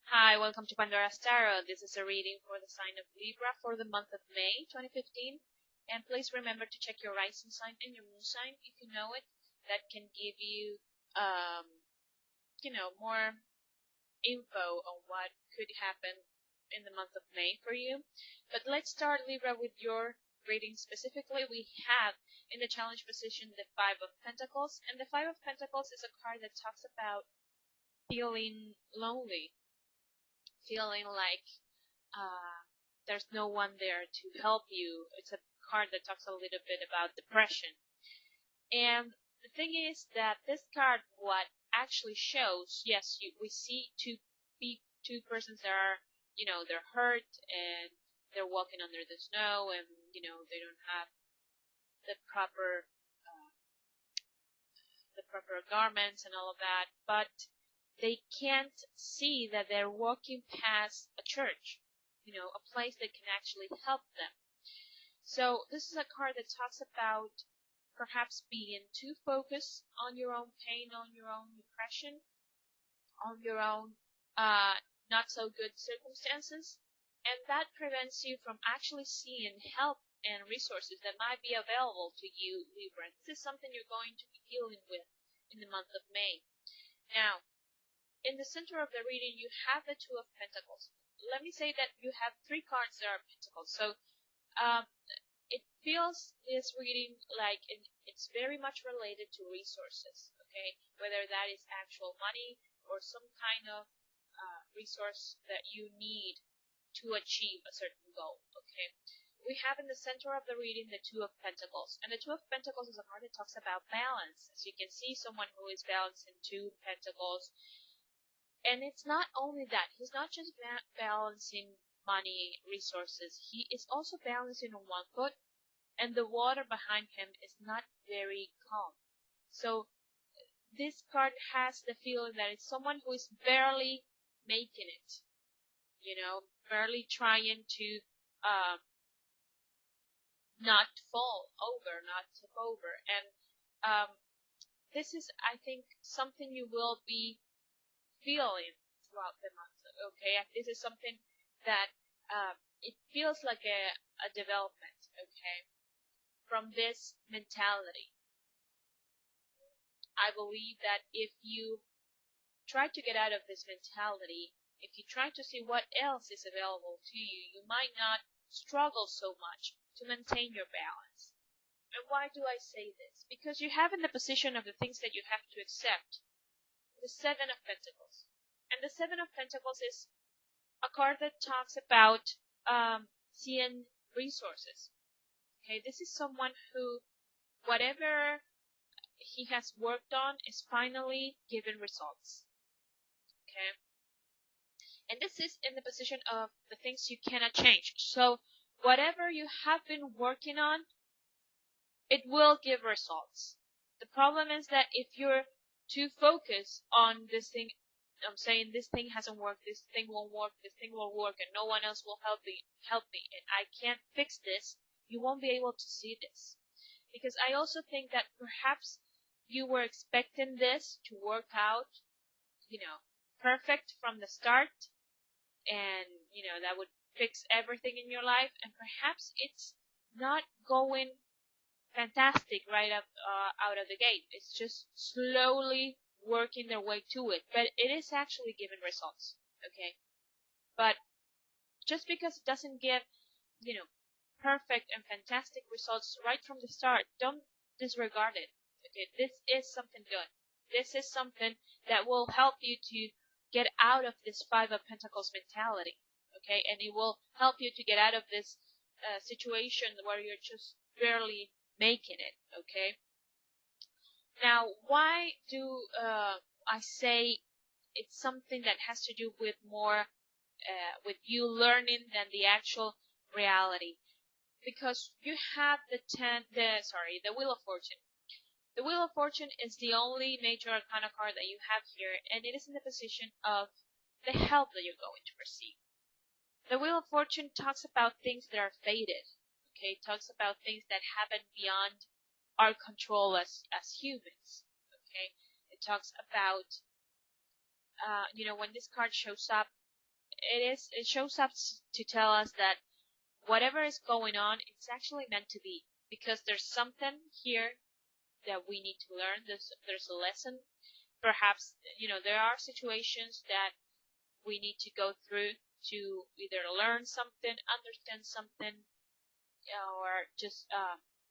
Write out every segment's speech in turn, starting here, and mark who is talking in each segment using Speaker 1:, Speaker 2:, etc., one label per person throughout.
Speaker 1: Hi, welcome to Pandora's Tarot. This is a reading for the sign of Libra for the month of May 2015. And please remember to check your rising sign and your moon sign if you know it. That can give you, more info on what could happen in the month of May for you. But let's start, Libra, with your reading specifically. We have in the challenge position the Five of Pentacles. And the Five of Pentacles is a card that talks about feeling lonely, feeling like there's no one there to help you. It's a card that talks a little bit about depression. And the thing is that this card, what actually shows, yes, we see two persons that are, they're hurt and they're walking under the snow and, they don't have the proper garments and all of that, but they can't see that they're walking past a church, a place that can actually help them. So this is a card that talks about perhaps being too focused on your own pain, on your own depression, on your own not so good circumstances, and that prevents you from actually seeing help and resources that might be available to you, Libra. This is something you're going to be dealing with in the month of May. Now, in the center of the reading, you have the Two of Pentacles. Let me say that you have three cards that are Pentacles. So it feels, this reading, like it's very much related to resources, okay? Whether that is actual money or some kind of resource that you need to achieve a certain goal, okay? We have in the center of the reading the Two of Pentacles. And the Two of Pentacles is a card that talks about balance. As you can see, someone who is balancing two pentacles. And it's not only that. He's not just balancing money, resources. He is also balancing on one foot, and the water behind him is not very calm. So this card has the feeling that it's someone who is barely making it, barely trying to not fall over, not tip over. And this is, I think, something you will be feeling throughout the month, okay? This is something that it feels like a development, okay, from this mentality. I believe that if you try to get out of this mentality, if you try to see what else is available to you, you might not struggle so much to maintain your balance. And why do I say this? Because you have in the position of the things that you have to accept the Seven of Pentacles. And the Seven of Pentacles is a card that talks about seeing resources. Okay, this is someone who, whatever he has worked on is finally giving results. Okay, and this is in the position of the things you cannot change. So whatever you have been working on, it will give results. The problem is that if you're too focused on this thing, I'm saying this thing hasn't worked, this thing won't work, this thing will work, and no one else will help me, and I can't fix this, you won't be able to see this. Because I also think that perhaps you were expecting this to work out, perfect from the start, and, that would fix everything in your life, and perhaps it's not going fantastic right up out of the gate. It's just slowly working their way to it, but it is actually giving results, okay? But just because it doesn't give, perfect and fantastic results right from the start, don't disregard it, okay? This is something good. This is something that will help you to get out of this Five of Pentacles mentality, okay? And it will help you to get out of this situation where you're just barely making it, okay? Now, why do I say it's something that has to do with more with you learning than the actual reality? Because you have the Wheel of Fortune. The Wheel of Fortune is the only major arcana card that you have here, and it is in the position of the help that you're going to receive. The Wheel of Fortune talks about things that are fated, okay? It talks about things that happen beyond our control as humans, okay? It talks about, when this card shows up, it shows up to tell us that whatever is going on, it's actually meant to be, because there's something here that we need to learn. There's a lesson. Perhaps, there are situations that we need to go through to either learn something, understand something, or just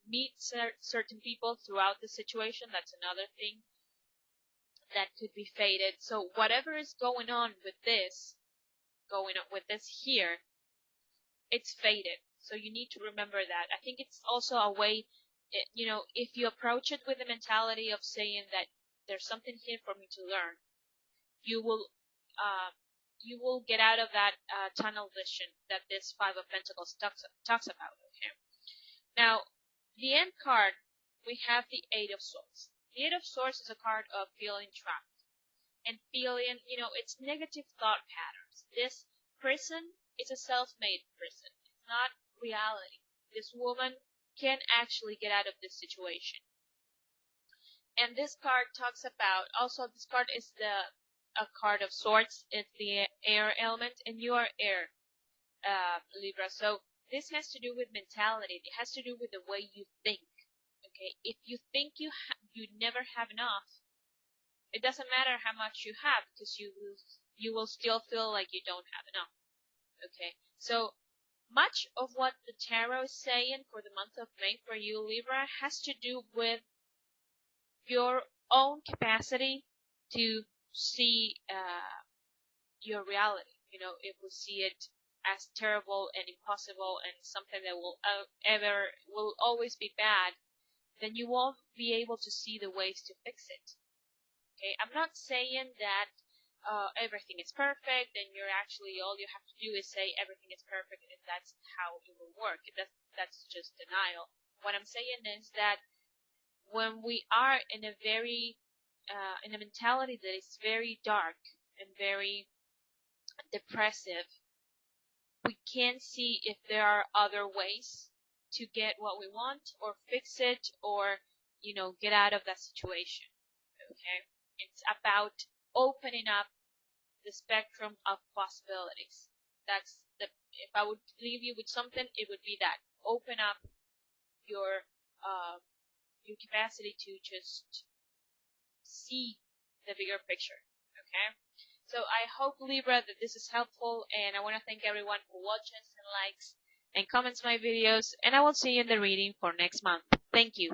Speaker 1: meet certain people throughout the situation. That's another thing that could be fated. So whatever is going on with this here, it's fated. So you need to remember that. I think it's also a way, if you approach it with the mentality of saying that there's something here for me to learn, you will get out of that tunnel vision that this Five of Pentacles talks about. Okay. Now, the end card, we have the Eight of Swords. The Eight of Swords is a card of feeling trapped and feeling, it's negative thought patterns. This prison is a self-made prison. It's not reality. This woman can actually get out of this situation. And this card talks about, also this card is a card of swords. It's the air element, and you are air, Libra. So this has to do with mentality. It has to do with the way you think. Okay, if you think you never have enough, it doesn't matter how much you have, because you will still feel like you don't have enough. Okay, so much of what the tarot is saying for the month of May for you, Libra, has to do with your own capacity to see your reality. If we see it as terrible and impossible and something that will always be bad, then you won't be able to see the ways to fix it. Okay, I'm not saying that everything is perfect and you're actually, all you have to do is say everything is perfect and that's how it will work. That's just denial. What I'm saying is that when we are in a mentality that is very dark and very depressive, we can see if there are other ways to get what we want or fix it, or get out of that situation. Okay, it's about opening up the spectrum of possibilities. If I would leave you with something, it would be that. Open up your capacity to just see the bigger picture. Okay, so I hope, Libra, that this is helpful, and I want to thank everyone who watches and likes and comments my videos, and I will see you in the reading for next month. Thank you.